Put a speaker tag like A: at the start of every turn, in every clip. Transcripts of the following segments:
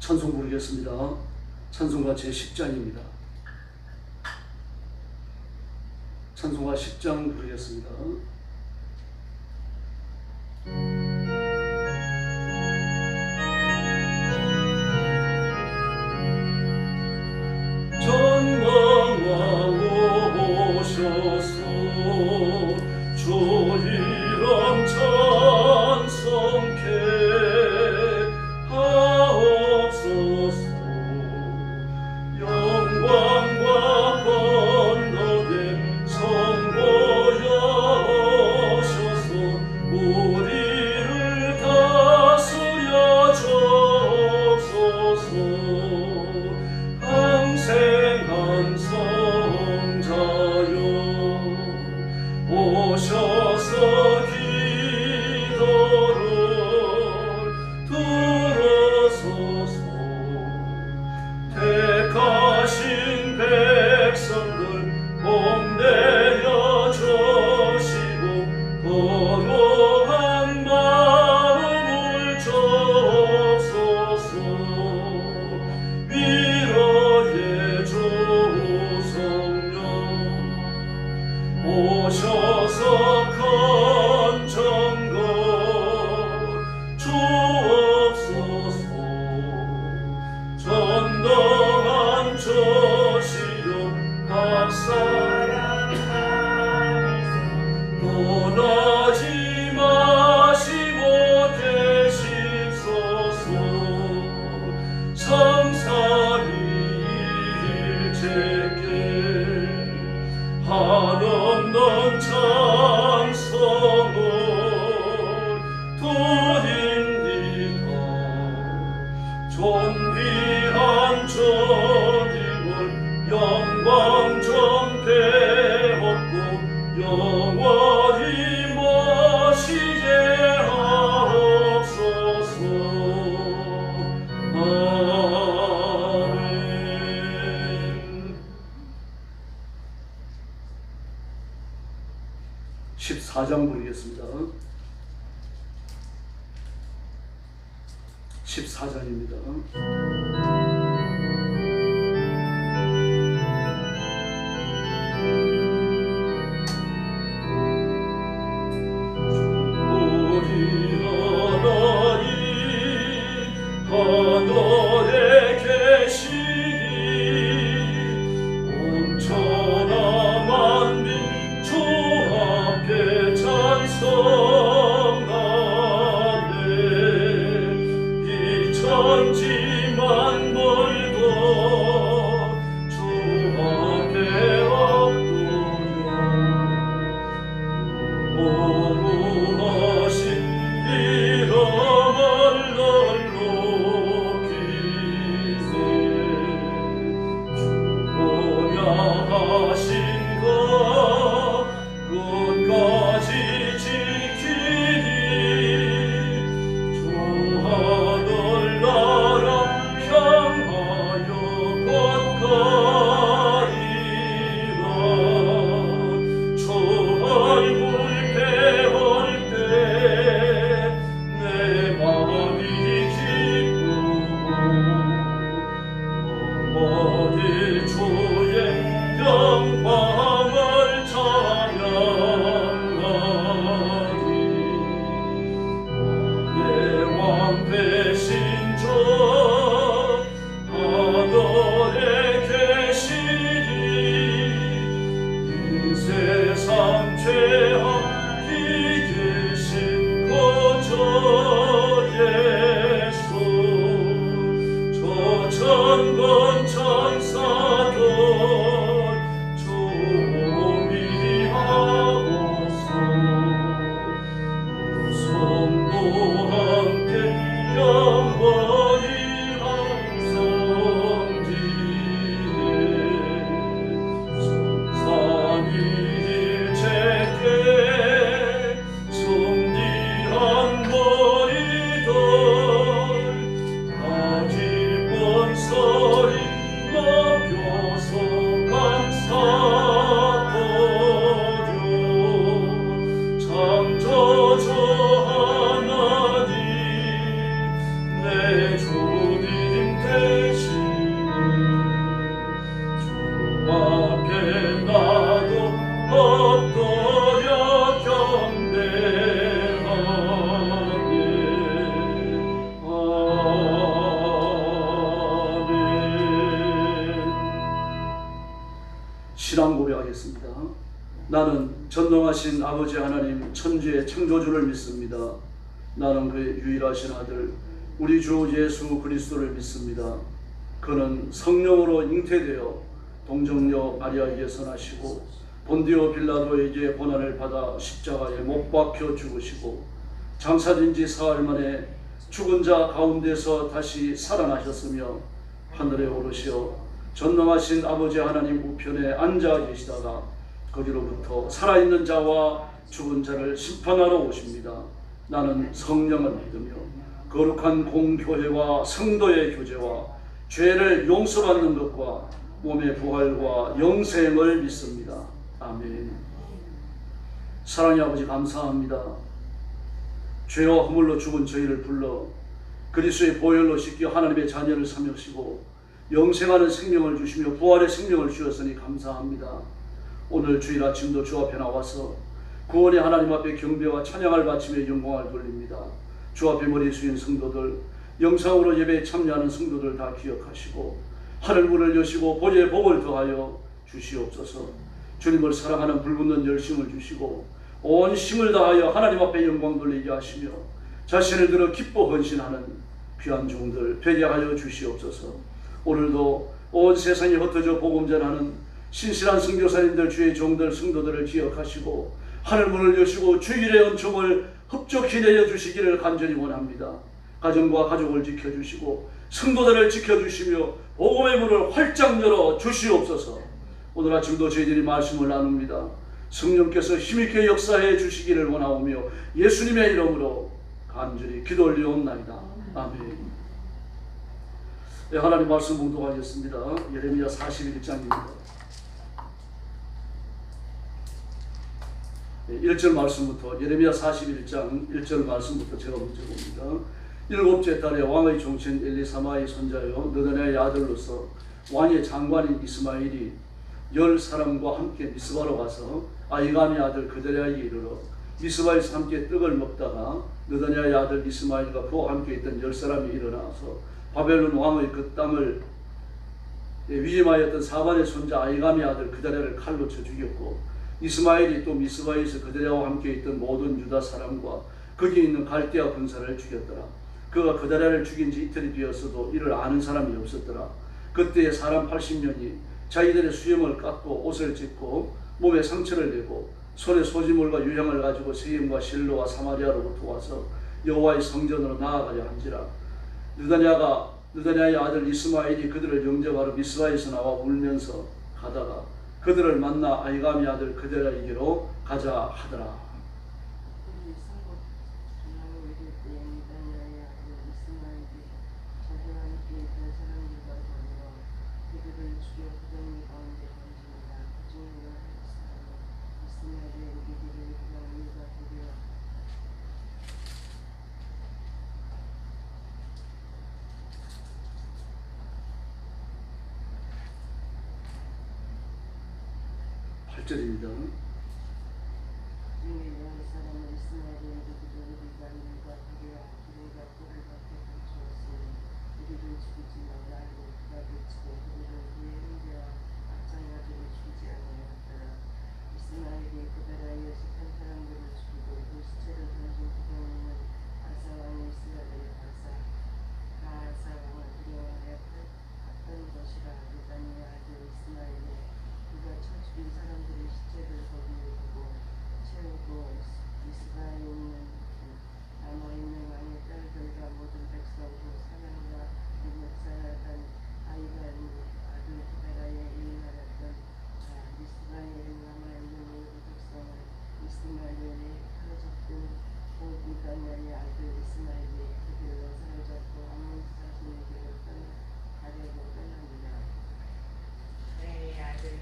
A: 찬송 부르겠습니다. 찬송가 제10장입니다. 찬송가 10장 부르겠습니다. 전광왕 오셔서 주 이름 찬송케 하옵소서. 영광과 권능의 성보여 오셔서 우리를 다스려 주옵소서. 항생한 성자여 오셔서 기도를 들으소서. 택하신 백성들 봄내려 주시고 거룩한 마음을 주옵소서. 위로의 주 성령 오셔서 건전걸 주옵소서. 전능한 주시여 박사랑하면서 떠나지 마시고 계십소서. 삼삼위일체께 한없는 찬송을 드립니다. 존귀한 주님을 영광 좀 배웠고 영원히 모시게 하옵소서. 아멘. 14장 부르겠습니다. 14장입니다. 하늘에 계시니 온천하 만민 주 앞에 찬송하네. 이 천지 만물도 주 앞에 엎드려 거룩하신 이름을 하신 것 끝까지 지키니 주 하늘 나라 향하여 곧가리라. 주 얼굴 배울 때 내 마음이 기쁘고 어디 주의 영광을 찬양하니. 내 왕 되신 주 하늘에 계시니 이 세상 죄악 이기신 구주 예수. 저 천군 천사들 내 주님
B: 전능하신 아버지 하나님 천지의 창조주를 믿습니다. 나는 그의 유일하신 아들 우리 주 예수 그리스도를 믿습니다. 그는 성령으로 잉태되어 동정녀 마리아에게서 나시고 본디오 빌라도에게 고난을 받아 십자가에 못 박혀 죽으시고 장사된 지 사흘 만에 죽은 자 가운데서 다시 살아나셨으며 하늘에 오르시어 전능하신 아버지 하나님 우편에 앉아 계시다가 거기로부터 살아있는 자와 죽은 자를 심판하러 오십니다. 나는 성령을 믿으며 거룩한 공교회와 성도의 교제와 죄를 용서받는 것과 몸의 부활과 영생을 믿습니다. 아멘. 사랑의 아버지 감사합니다. 죄와 허물로 죽은 저희를 불러 그리스도의 보혈로 씻겨 하나님의 자녀를 삼으시고 영생하는 생명을 주시며 부활의 생명을 주셨으니 감사합니다. 오늘 주일 아침도 주 앞에 나와서 구원의 하나님 앞에 경배와 찬양을 바치며 영광을 돌립니다. 주 앞에 머리 숙인 성도들, 영상으로 예배에 참여하는 성도들 다 기억하시고 하늘 문을 여시고 보좌의 복을 더하여 주시옵소서. 주님을 사랑하는 불붙는 열심을 주시고 온 힘을 다하여 하나님 앞에 영광 돌리게 하시며 자신을 들어 기뻐 헌신하는 귀한 종들 되게 하여 주시옵소서. 오늘도 온 세상에 흩어져 복음 전하는 신실한 선교사님들, 주의 종들, 성도들을 기억하시고 하늘 문을 여시고 주일의 은총을 흡족히 내려주시기를 간절히 원합니다. 가정과 가족을 지켜주시고 성도들을 지켜주시며 복음의 문을 활짝 열어 주시옵소서. 오늘 아침도 저희들이 말씀을 나눕니다. 성령께서 힘있게 역사해 주시기를 원하오며 예수님의 이름으로 간절히 기도 올리옵나이다. 아멘. 네, 하나님 말씀 봉독하겠습니다. 예레미야 41장입니다. 1절 말씀부터, 예레미야 41장 1절 말씀부터 제가 먼저 봅니다. 일곱째 달에 왕의 종신 엘리사마의 손자여 느다냐의 아들로서 왕의 장관인 이스마엘이 10사람과 함께 미스바로 가서 아이감의 아들 그데랴에게 이르러 미스바에서 함께 떡을 먹다가 느다냐의 아들 이스마엘과 그와 함께 있던 10사람이 일어나서 바벨론 왕의 그 땅을 위임하였던 사반의 손자 아이감의 아들 그데랴를 칼로 쳐 죽였고 이스마엘이 또 미스바에서 그데랴와 함께 있던 모든 유다 사람과 거기 있는 갈대아 군사를 죽였더라. 그가 그데랴를 죽인 지 이틀이 되었어도 이를 아는 사람이 없었더라. 그때에 사람 80명이 자기들의 수염을 깎고 옷을 찢고 몸에 상처를 내고 손에 소지물과 유향을 가지고 세겜과 실로와 사마리아로부터 와서 여호와의 성전으로 나아가려 한지라. 느다냐의 아들 이스마엘이 그들을 영접하러 미스바에서 나와 울면서 가다가 그들을 만나 아이감의 아들 그데랴에게로 가자 하더라. 절입니다.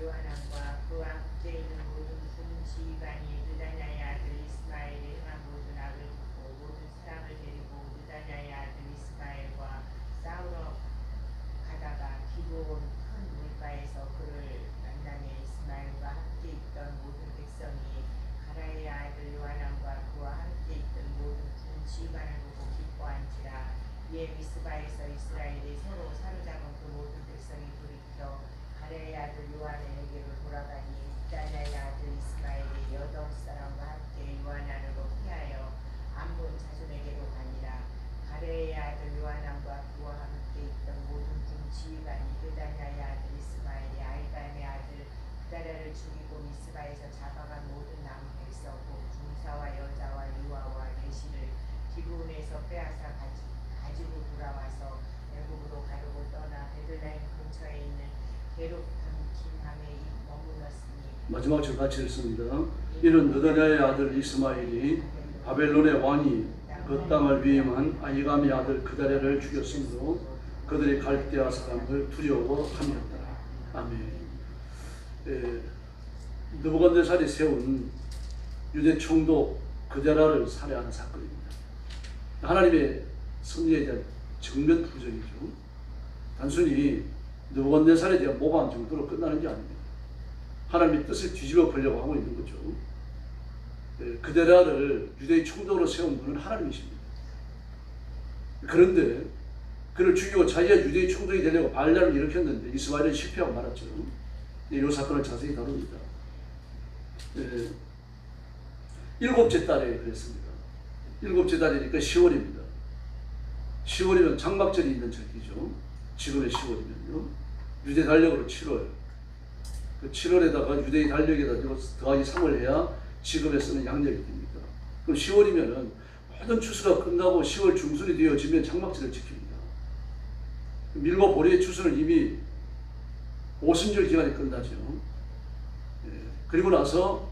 C: 요한왕과 그와 함께 있는 모든 군지반이 느다냐의 아들 이스마엘의 행한 모든 악을 듣고 모든 사람을 데리고 느다냐의 아들 이스마엘과 싸우러 가다가 기브온 큰 물가에서 그를 만나매 이스마엘과 함께 있던 모든 백성이 가라의 아들 요한왕과 그와 함께 있던 모든 군지반을 보고 기뻐한지라. 이에 미스바에서 이스라엘이 서로 사로잡은 그 모든 백성이 돌이켜 가레의 아들 요한에게로 돌아가니 다냐의 아들 이스마엘이 여덟 사람과 함께 요한 안으로 피하여 암몬 자손에게로 가니라. 가레의 아들 요한과 그와 함께 있던 모든 군지휘관이 느다냐의 아들 이스마엘이 아이감의 아들 그다랴를 죽이고 미스바에서 잡아간 모든 남은 백성 곧 중사와 여자와 유아와 내시를 기브온에서 빼앗아 가지고 돌아와서 애굽으로 가려고 떠나 베들레헴 근처에 있는 게롯kim함에 머물렀으니.
B: 마지막 절 같이 읽습니다. 이는 느다냐의 아들 이스마엘이 바벨론의 왕이 그 땅을 위임한 아히감의 아들 그다랴를 죽였으므로 그들이 갈대아 사람을 두려워함이었더라. 아멘. 느부갓네살이 세운 유대 총독 그다랴를 살해하는 사건입니다. 하나님의 섭리에 대한 정면 부정이죠. 단순히 느부갓네살에 대한 모방 정도로 끝나는 게 아닙니다. 하나님의 뜻을 뒤집어 보려고 하고 있는 거죠. 그다랴를 유대의 총독으로 세운 분은 하나님이십니다. 그런데 그를 죽이고 자기가 유대의 총독이 되려고 반란을 일으켰는데 이스마엘은 실패하고 말았죠. 이 사건을 자세히 다룹니다. 일곱째 달에 그랬습니다. 일곱째 달이니까 10월입니다. 10월이면 장막절이 있는 절기죠. 지금의 10월이면요. 유대 달력으로 7월. 그 7월에다가 유대의 달력에다 더하기 3을 해야 지금에 쓰는 양력이 됩니다. 그럼 10월이면은 모든 추수가 끝나고 10월 중순이 되어지면 장막절을 지킵니다. 밀고 보리의 추수는 이미 오순절 기간이 끝나죠. 그리고 나서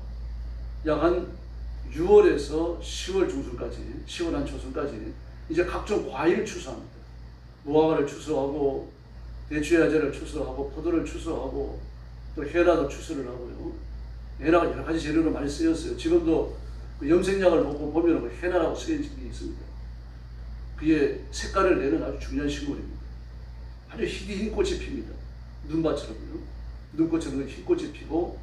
B: 약 한 6월에서 10월 중순까지, 10월 한 초순까지 이제 각종 과일을 추수합니다. 무화과를 추수하고 대추야자를 추수하고 포도를 추수하고 또 해라도 추수를 하고요. 해나가 여러 가지 재료로 많이 쓰였어요. 지금도 그 염색약을 보면 해나라고 쓰여진 게 있습니다. 그의 색깔을 내는 아주 중요한 식물입니다. 아주 흰 꽃이 핍니다. 눈밭처럼요. 눈꽃처럼 흰 꽃이 피고,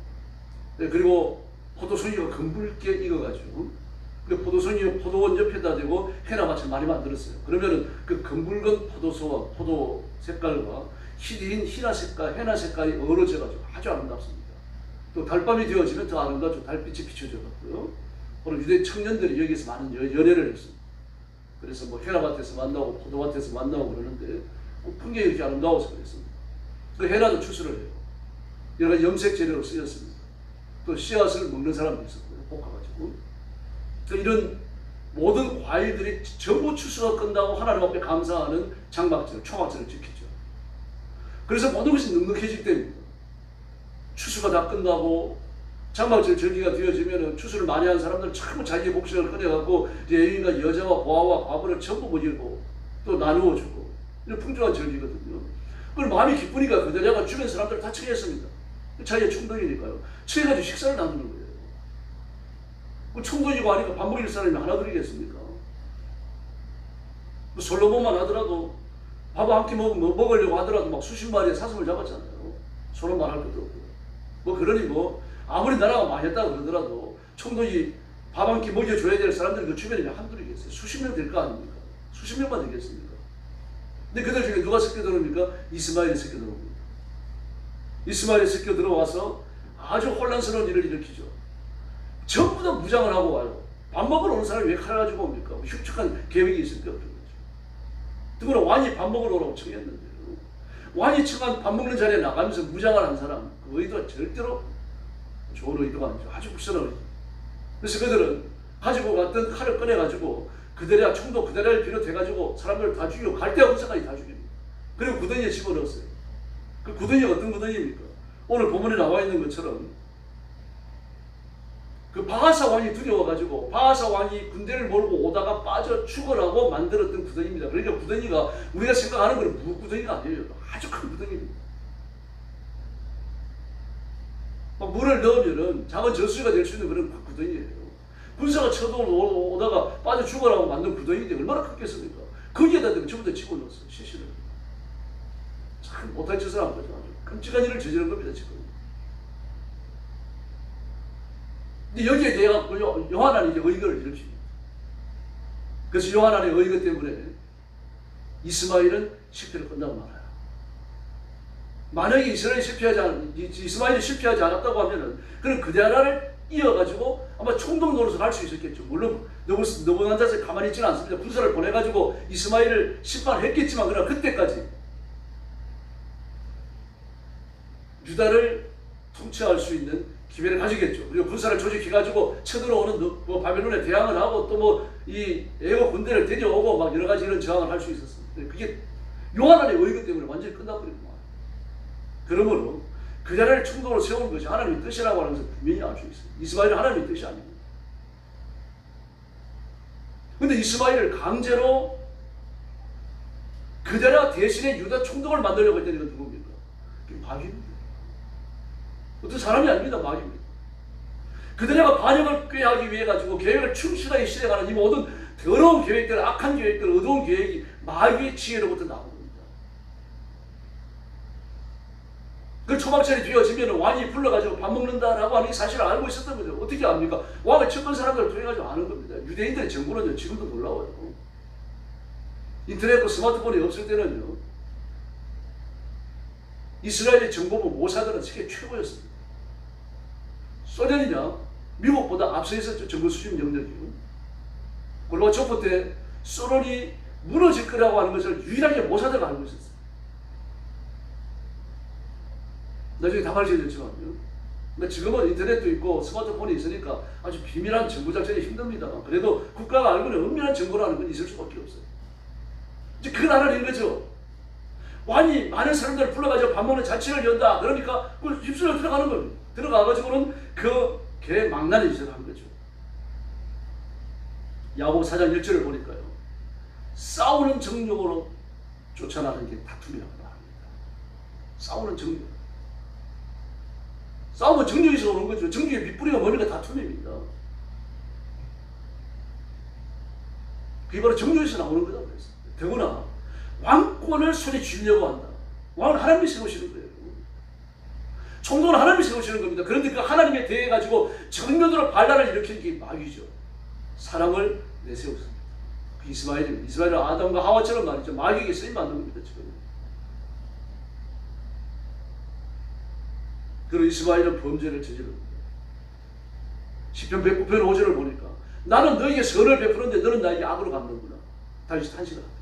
B: 그리고 포도송이가 검붉게 익어가지고, 그 포도송이 포도원 옆에다 대고 해나밭을 많이 만들었어요. 그러면은 그 검붉은 포도소와 포도 색깔과 흰 희나 색깔, 해나 색깔이 어우러져가지고 아주 아름답습니다. 또 달밤이 되어지면 더 아름답죠. 달빛이 비춰져갖고요. 오늘 유대 청년들이 여기서 많은 연애를 했습니다. 그래서 뭐 해나밭에서 만나고 포도밭에서 만나고 그러는데 풍경이 이렇게 아름다워서 그랬습니다. 그 해나도 추수를 해요. 여러 가지 염색 재료로 쓰였습니다. 또 씨앗을 먹는 사람도 있었고요. 볶아가지고. 이런 모든 과일들이 전부 추수가 끝나고 하나님 앞에 감사하는 장막절, 초막절을 지키죠. 그래서 모든 것이 넉넉해질 때입니다. 추수가 다 끝나고 장막절 절기가 되어지면 추수를 많이 한 사람들은 전부 자기의 목숨을 꺼내갖고 여인과 여자와 고아와 과부를 전부 먹이고 또 나누어 주고 이런 풍족한 절기거든요. 그걸 마음이 기쁘니까 그다랴가 주변 사람들을 다 처리했습니다. 자기의 총독이니까요. 처리해가지고 식사를 나누는 거예요. 총독이고 하니까 밥 먹일 사람이 하나 드리겠습니까? 솔로몬만 하더라도 밥 한 끼 먹으려고 하더라도 막 수십 마리의 사슴을 잡았잖아요. 서로 말할 것도 없고. 뭐 그러니 뭐 아무리 나라가 망했다고 그러더라도 총독이 밥 한 끼 먹여줘야 될 사람들이 그 주변에 한둘이겠어요. 수십 명 될 거 아닙니까? 수십 명만 되겠습니까? 근데 그들 중에 누가 섞여 들어옵니까? 이스마엘이 섞여 들어옵니다. 이스마엘이 섞여 들어와서 아주 혼란스러운 일을 일으키죠. 전부 다 무장을 하고 와요. 밥 먹으러 오는 사람이 왜 칼을 가지고 옵니까? 뭐 흉측한 계획이 있을 게 없는 거죠. 누구나 왕이 밥 먹으러 오라고 청했는데요. 왕이 청한 밥 먹는 자리에 나가면서 무장을 한 사람, 그 의도가 절대로 좋은 의도가 아니죠. 아주 불쌍한 의도. 그래서 그들은 가지고 갔던 칼을 꺼내가지고 그다랴 총독 그다랴를 비롯해가지고 사람들을 다 죽이고 갈대아 군사까지 다 죽입니다. 그리고 구덩이에 집어넣었어요. 그 구덩이가 어떤 구덩이입니까? 오늘 본문에 나와 있는 것처럼 그 바하사 왕이 두려워가지고 바하사 왕이 군대를 몰고 오다가 빠져 죽으라고 만들었던 구덩이입니다. 그러니까 구덩이가 우리가 생각하는 건 무구덩이가 아니에요. 아주 큰 구덩이입니다. 막 물을 넣으면은 작은 저수지가 될 수 있는 그런 구덩이예요. 군사가 쳐들어오다가 빠져 죽으라고 만든 구덩이인데 얼마나 컸겠습니까? 거기에다 대고 전부 다 집어넣었어요. 시신을. 참 못할 짓을 한 거죠. 끔찍한 일을 저지른 겁니다. 지금. 근데 여기에 대해 요한안이 이제 의거를 일으킵니다. 그래서 요한안의 의거 때문에 이스마엘은 식대를 끝나고 말아요. 만약에 이스마엘이 실패하지 않았다고 하면은 그는 그대라를 이어가지고 아마 총동 노릇을 할 수 있었겠죠. 물론 너부갓네살이 가만히 있지는 않습니다. 군사를 보내가지고 이스마엘을 심판했겠지만 그러나 그때까지 유다를 통치할 수 있는 기회를 가지겠죠. 그리고 군사를 조직해가지고 쳐들어오는 바벨론에 대항을 하고 또 이 애국 군대를 데려오고 막 여러 가지 이런 저항을 할 수 있었습니다. 그게 요한안의 의거 때문에 완전히 끝나버립니다. 그러므로 그 자리를 충동으로 세운 것이 하나님의 뜻이라고 하는 것을 분명히 알 수 있어요. 이스마엘은 하나님의 뜻이 아닙니다. 근데 이스마엘을 강제로 그대라 대신에 유다 총독을 만들려고 했더니 이건 누굽니까? 그게 마귀입니다. 어떤 사람이 아닙니다. 마귀입니다. 그대라가 반역을 꾀하기 위해 가지고 계획을 충실하게 실행하는 이 모든 더러운 계획들, 악한 계획들, 어두운 계획이 마귀의 지혜로부터 나온 겁니다. 그 초막절이 되어지면 왕이 불러가지고 밥 먹는다라고 하는 이 사실을 알고 있었던 거죠. 어떻게 압니까? 왕을 척한 사람들을 통해가지고 아는 겁니다. 유대인들의 정보는요, 지금도 놀라워요. 인터넷과 스마트폰이 없을 때는요, 이스라엘의 정보부 모사드는 세계 최고였습니다. 소련이냐, 미국보다 앞서 있었죠. 정보 수집 영역이요. 골바초프 때 소련이 무너질 거라고 하는 것을 유일하게 모사드가 알고 있었어요. 나중에 다 밝혀졌지만요. 근데 지금은 인터넷도 있고 스마트폰이 있으니까 아주 비밀한 정보 작전이 힘듭니다. 그래도 국가가 알고 있는 은밀한 정보라는 건 있을 수밖에 없어요. 이제 그 나라를 거죠. 왕이 많은 사람들을 불러가지고 밥 먹는 잔치를 연다. 그러니까 그 입술에 들어가는 겁니다. 들어가가지고는 그 개망나니 짓을 한 거죠. 야고보 4장 1절을 보니까요. 싸우는 정욕으로 쫓아나는 게 다툼이라고 합니다. 싸우는 정욕. 싸움은 정욕에서 오는 거죠. 정욕의 밑뿌리가 뭐니까 다툼입니다. 그게 바로 정욕에서 나오는 거라고 그랬어요. 더구나 왕권을 손에 쥐려고 한다. 왕은 하나님이 세우시는 거예요. 총독은 하나님이 세우시는 겁니다. 그런데 그 하나님에 대해 가지고 정면으로 반란을 일으키는 게 마귀죠. 사람을 내세웠습니다. 그 이스마엘입니다. 이스마엘은 아담과 하와처럼 말이죠. 마귀에게 쓰임 받는 겁니다. 지금. 그리고 이스마엘은 범죄를 저지릅니다. 시편 109편 5절을 보니까 나는 너에게 선을 베푸는데 너는 나에게 악으로 갚는구나. 다시 탄식합니다.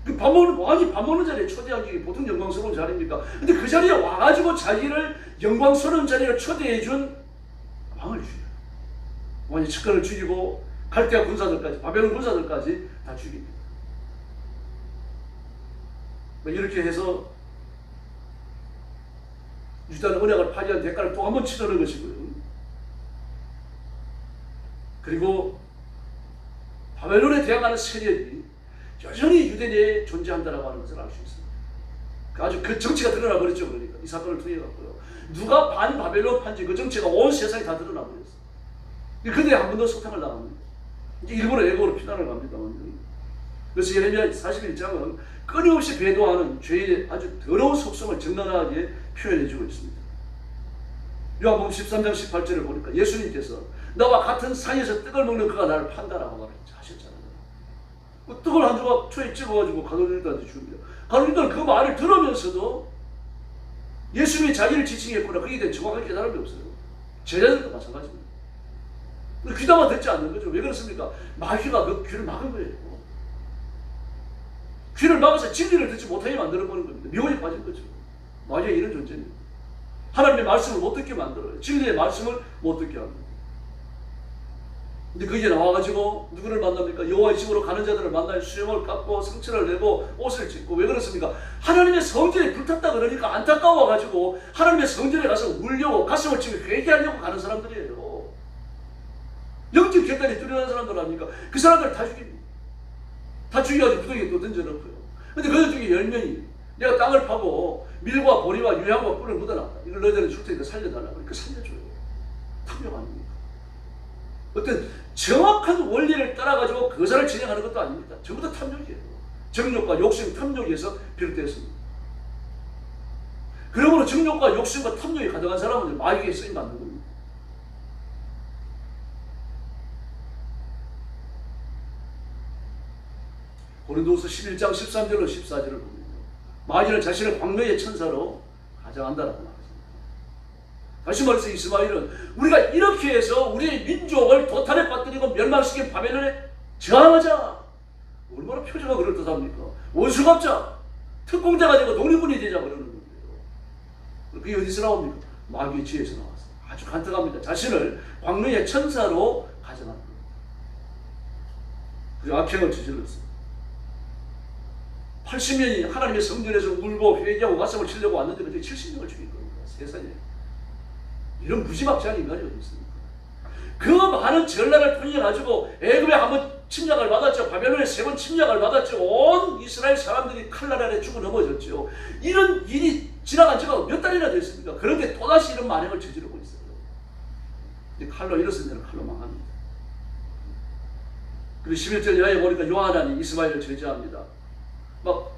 B: 그 왕이 밥 먹는 자리에 초대한 게 보통 영광스러운 자리입니까? 근데 그 자리에 와가지고 자기를 영광스러운 자리에 초대해준 왕을 죽여요. 왕이 측근을 죽이고 갈대아 군사들까지, 바벨론 군사들까지 다 죽입니다. 이렇게 해서 유다는 언약을 파기한 대가를 또 한 번 치르는 것이고요. 그리고 바벨론에 대항하는 세력이 여전히 유대 내에 존재한다라고 하는 것을 알 수 있습니다. 아주 그 정치가 드러나 버렸죠. 그러니까 이 사건을 통해 갖고요. 누가 반 바벨론 판지 그 정치가 온 세상에 다 드러나 버렸어요. 그들이 한 번 더 소탕을 당합니다. 이제 일부러 애국으로 피난을 갑니다. 그래서 예레미야 41장은 끊임없이 배도하는 죄의 아주 더러운 속성을 적나라하게 표현해주고 있습니다. 요한복음 13장 18절을 보니까 예수님께서 나와 같은 상에서 떡을 먹는 그가 나를 판다라고 하셨잖아요. 그 떡을 한 조각 초에 찍어가지고 가톨릭들한테 줍니다. 가톨릭들은 그 말을 들으면서도 예수님이 자기를 지칭했구나. 거기에 대한 정확한 깨달음이 없어요. 제자들도 마찬가지입니다. 귀담아 듣지 않는 거죠. 왜 그렇습니까? 마귀가 그 귀를 막은 거예요. 귀를 막아서 진리를 듣지 못하게 만들어버린 겁니다. 미혹에 빠진 거죠. 마귀가 이런 존재입니다. 하나님의 말씀을 못 듣게 만들어요. 진리의 말씀을 못 듣게 합니다. 근데 거기에 나와가지고 누구를 만납니까? 여호와의 집으로 가는 자들을 만나요. 수염을 깎고 상처를 내고 옷을 찢고. 왜 그렇습니까? 하나님의 성전이 불탔다 그러니까 안타까워가지고 하나님의 성전에 가서 울려고 가슴을 치고 회개하려고 가는 사람들이에요. 영적 결단이 뚜렷한 사람들 아닙니까? 그 사람들 다 죽입니다. 다 죽여가지고 구덩이에 또 던져놓고요. 근데 그 중에 10명이 내가 땅을 파고 밀과 보리와 유향과 꿀을 묻어놨다. 이걸 너희들은 줄 테니까 살려달라고. 그러니까 살려줘요. 탐욕 아닙니까? 어떤 정확한 원리를 따라가지고 거사를 진행하는 것도 아닙니다. 전부 다 탐욕이에요. 정욕과 욕심, 탐욕에서 비롯되었습니다. 그러므로 정욕과 욕심과 탐욕이 가득한 사람은 마귀에게 쓰임받는 겁니다. 고린도후서 11장 13절로 14절을 봅니다. 마귀는 자신을 광명의 천사로 가장한다라고 말합니다. 다시 말해서 이스마엘은 우리가 이렇게 해서 우리의 민족을 도탄에 빠뜨리고 멸망시킨 바벨론에 저항하자. 얼마나 표제가 그럴듯합니까? 원수갑자, 특공자가 되고 독립군이 되자 그러는 거예요. 그게 어디서 나옵니까? 마귀의 지혜에서 나왔어요. 아주 간단합니다. 자신을 광명의 천사로 가정한 거예요. 그리고 악행을 저질렀어요. 80년이 하나님의 성전에서 울고 회개하고 가슴을 치려고 왔는데 그때 70명을 죽인 겁니다. 세상에. 이런 무지막지한 인간이 어디 있습니까? 그 많은 전란을 통해 가지고 애굽에 한번 침략을 받았죠. 바벨론에 3번 침략을 받았죠. 온 이스라엘 사람들이 칼날 아래 죽어 넘어졌죠. 이런 일이 지나간 지가 몇 달이나 됐습니까? 그런데 또다시 이런 만행을 저지르고 있어요. 이제 칼로 일어선 데는 칼로 망합니다. 그리고 11절 이하에 보니까 요하나니 이스마엘을 제지합니다. 막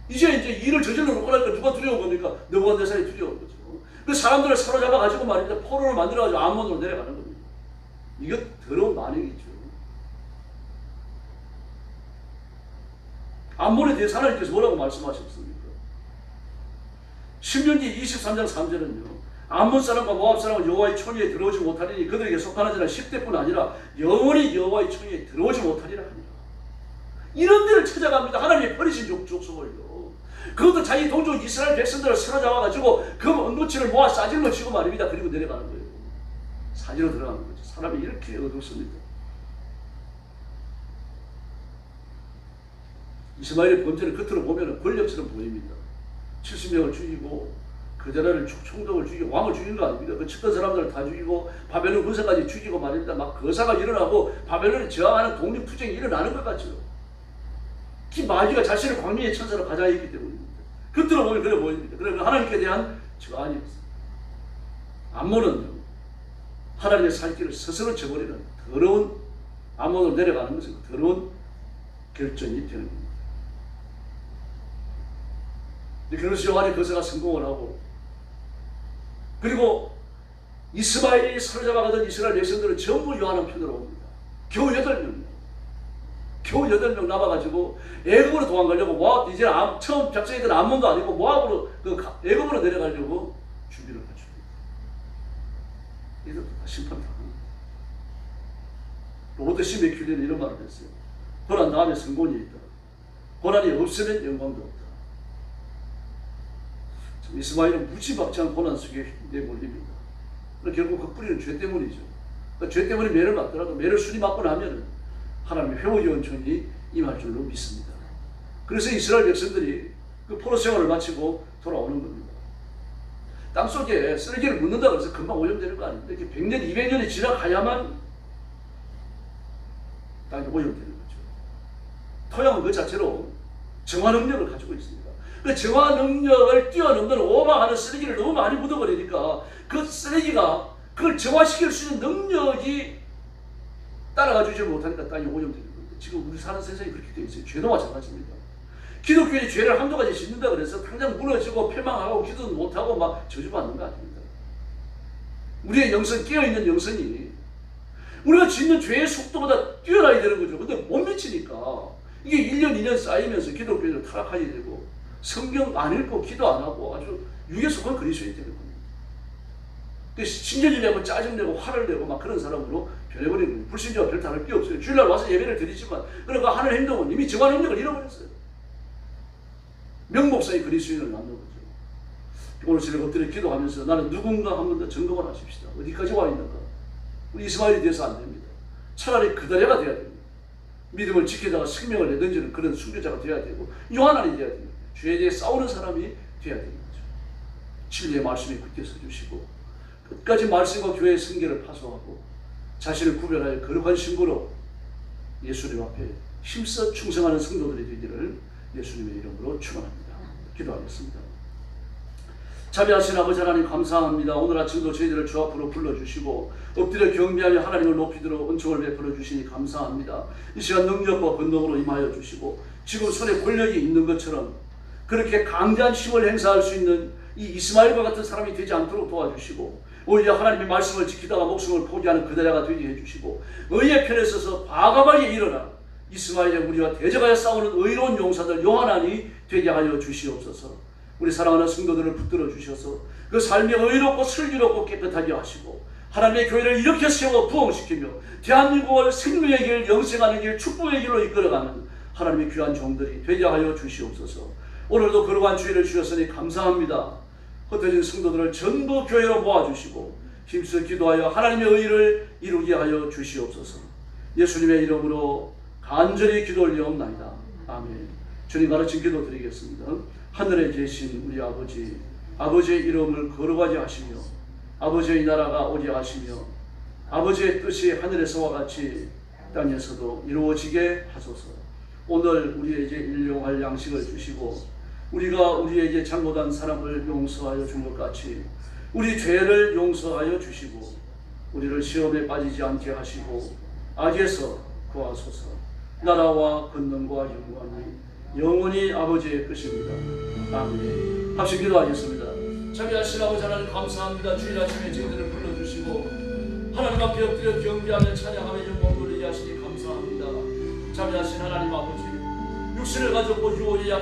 B: 이제 일을 저질러 놓고 나니까 누가 두려운 겁니까? 느부갓네살이 두려운 거죠. 그 사람들을 사로잡아 가지고 말입니다. 포로를 만들어 가지고 암몬으로 내려가는 겁니다. 이거 더러운 만행이죠. 암몬에 대해서 하나님께서 뭐라고 말씀하셨습니까? 신명기 23장 3절은요. 암몬 사람과 모압 사람은 여호와의 총회에 들어오지 못하리니 그들에게 속하는 자는 10대뿐 아니라 영원히 여호와의 총회에 들어오지 못하리라 하니라. 이런 데를 찾아갑니다. 하나님의 버리신 족속을요. 그것도 자기 동족 이스라엘 백성들을 사로잡아가지고 그 언도치를 모아 싸질러 치고 말입니다. 그리고 내려가는 거예요. 사지로 들어가는 거죠. 사람이 이렇게 어둡습니다. 이스마엘의 범죄를 겉으로 보면 권력처럼 보입니다. 70명을 죽이고 그자라를 총독을 죽이고 왕을 죽인 거 아닙니다. 그 쳤던 사람들을 다 죽이고 바벨론 군사까지 죽이고 말입니다. 막 거사가 일어나고 바벨론에 저항하는 독립투쟁이 일어나는 것 같죠. 그 마귀가 자신을 광명의 천사로 가장했기 때문입니다. 겉으로 보면 그래 보입니다. 그러나 하나님께 대한 저항이 없습니다. 암몬은 하나님의 살 길을 스스로 저버리는 더러운 암몬으로 내려가는 것은 더러운 결정이 되는 겁니다. 그래서 요한의 거사가 성공을 하고 그리고 이스마엘이 사로잡아가던 이스라엘 백성들은 전부 요한 편으로 옵니다. 겨우 8명. 겨우 8명 남아가지고 애굽으로 도망가려고 모압 이제 처음 작정했던 암몬도 아니고 모압으로 애굽으로 내려가려고 준비를 갖춥니다. 이들도 다 심판당합니다. 로버트 C. 맥큐리는 이런 말을 했어요. 고난 다음에 성공이 있다. 고난이 없으면 영광도 없다. 이스마엘은 무지막지한 고난 속에 내몰립니다. 결국 그 뿌리는 죄 때문이죠. 그러니까 죄 때문에 매를 맞더라도 매를 순위 맞고 나면 하나님의 회복의 원천이 임할 줄로 믿습니다. 그래서 이스라엘 백성들이 그 포로 생활을 마치고 돌아오는 겁니다. 땅속에 쓰레기를 묻는다 그래서 금방 오염되는 거 아닙니다. 이렇게 100년, 200년이 지나가야만 땅이 오염되는 거죠. 토양은 그 자체로 정화 능력을 가지고 있습니다. 그 정화 능력을 뛰어넘는 오버하는 쓰레기를 너무 많이 묻어버리니까 그 쓰레기가 그걸 정화시킬 수 있는 능력이 따라가주지 못하니까 땅이 오염되는 겁니다. 지금 우리 사는 세상이 그렇게 되어 있어요. 죄도 마찬가지입니다. 기독교인이 죄를 한두 가지 짓는다 그래서 당장 무너지고 패망하고 기도도 못하고 막 저주받는 거 아닙니다. 우리의 영성, 깨어있는 영성이 우리가 짓는 죄의 속도보다 뛰어나야 되는 거죠. 근데 못 미치니까 이게 1년, 2년 쌓이면서 기독교인을 타락하게 되고 성경 안 읽고 기도 안 하고 아주 육에 속한 그리스도인이 되는 겁니다. 신경질 내고 짜증내고 화를 내고 막 그런 사람으로 변해버리는 거예요. 불신자와 별 다를 게 없어요. 주일날 와서 예배를 드리지만 그러니까 하는 행동은 이미 정화 능력을 잃어버렸어요. 명목상의 그리스도인을 낳는 거죠. 오늘 저녁 엎드려 기도하면서 나는 누군가 한 번 더 점검을 하십시다. 어디까지 와 있는가? 우리 이스마엘이 돼서 안 됩니다. 차라리 그다래가 돼야 됩니다. 믿음을 지키다가 생명을 내던지는 그런 순교자가 돼야 되고 요한안이 돼야 됩니다. 죄에 대해 싸우는 사람이 돼야 되는 거죠. 진리의 말씀에 굳게 서주시고 끝까지 말씀과 교회의 성결을 파송하고 자신을 구별하여 거룩한 신부로 예수님 앞에 힘써 충성하는 성도들이 되기를 예수님의 이름으로 축원합니다. 기도하겠습니다. 자비하신 아버지 하나님 감사합니다. 오늘 아침도 저희들을 주 앞으로 불러주시고 엎드려 경배하며 하나님을 높이도록 은총을 베풀어 주시니 감사합니다. 이 시간 능력과 권능으로 임하여 주시고 지금 손에 권력이 있는 것처럼 그렇게 강대한 힘을 행사할 수 있는 이 이스마엘과 같은 사람이 되지 않도록 도와주시고 오히려 하나님의 말씀을 지키다가 목숨을 포기하는 그대라가 되게 해주시고 의의 편에 서서 과감하게 일어나 이스마엘의 우리와 대적하여 싸우는 의로운 용사들 요한하니 되게 하여 주시옵소서. 우리 사랑하는 성도들을 붙들어 주셔서 그 삶이 의롭고 슬기롭고 깨끗하게 하시고 하나님의 교회를 이렇게 세워 부흥시키며 대한민국을 생명의 길, 영생하는 길, 축복의 길로 이끌어가는 하나님의 귀한 종들이 되게 하여 주시옵소서. 오늘도 그러한 주의를 주셨으니 감사합니다. 흩어진 성도들을 전부 교회로 모아주시고 힘써 기도하여 하나님의 의를 이루게 하여 주시옵소서. 예수님의 이름으로 간절히 기도 올리옵나이다. 아멘. 주님 가르친 기도 드리겠습니다. 하늘에 계신 우리 아버지, 아버지의 이름을 거룩하게 하시며 아버지의 나라가 오게 하시며 아버지의 뜻이 하늘에서와 같이 땅에서도 이루어지게 하소서. 오늘 우리에게 일용할 양식을 주시고 우리가 우리에게 잘못한 사람을 용서하여 준 것 같이 우리 죄를 용서하여 주시고 우리를 시험에 빠지지 않게 하시고 악에서 구하소서. 나라와 권능과 영광이 영원히 아버지의 것입니다. 아멘. 합심 기도하겠습니다. 자비하신 아버지 하나님 감사합니다. 주일 아침에 저희들을 불러주시고 하나님 앞에 엎드려 경배하며 찬양하며 영광 돌리게 하시니 감사합니다. 자비하신 하나님 아버지, 육신을 가졌고 유오의 약